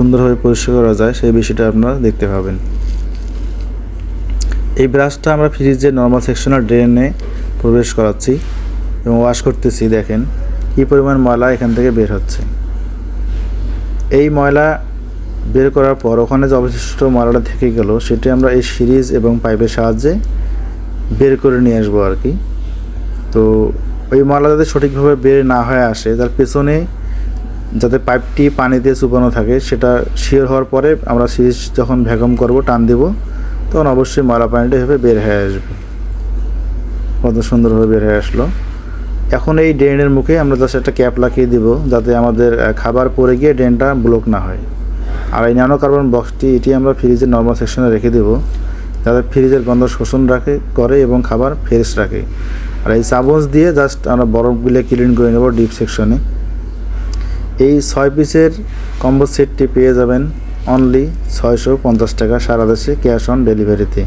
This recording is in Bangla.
সুন্দরভাবে পরিষ্কার করা যায় সেই বিষয়টা আপনারা দেখতে পাবেন। এই ব্রাশটা আমরা ফ্রিজের নর্মাল সেকশনাল ড্রেনে প্রবেশ করাচ্ছি এবং ওয়াশ করতেছি। দেখেন কী পরিমাণ ময়লা এখান থেকে বের হচ্ছে। এই ময়লা বের করার পর ওখানে যে অবশিষ্ট ময়লাটা থেকে গেল সেটি আমরা এই সিরিজ এবং পাইপের সাহায্যে বের করে নিয়ে আসবো আর কি। তো ওই ময়লা যাতে সঠিকভাবে বের না হয়ে আসে, তার পেছনে যাতে পাইপটি পানি দিয়ে চুপানো থাকে সেটা শিওর হওয়ার পরে আমরা সিরিজ যখন ভ্যাকুয়াম করব, টান দেব, তখন অবশ্যই ময়লা পানিটা এভাবে বের হয়ে আসবে। কত সুন্দরভাবে বের হয়ে আসলো। এখন এই ড্রেনের মুখে আমরা জাস্ট একটা ক্যাপ লাগিয়ে দিব যাতে আমাদের খাবার পড়ে গিয়ে ড্রেনটা ব্লক না হয়। আর এই ন্যানো কার্বন বক্সটি এটি আমরা ফ্রিজের নর্মাল সেকশনে রেখে দেব যাতে ফ্রিজের গন্ধ শোষণ করে এবং খাবার ফ্রেশ রাখে। আর এই চামচ দিয়ে জাস্ট আমরা বরফগুলো ক্লিন করে নেব ডিপ সেকশনে। এই 6 পিসের কম্বো সেটটি পেয়ে যাবেন অনলি 650 টাকা সারা দেশে ক্যাশ অন ডেলিভারিতে।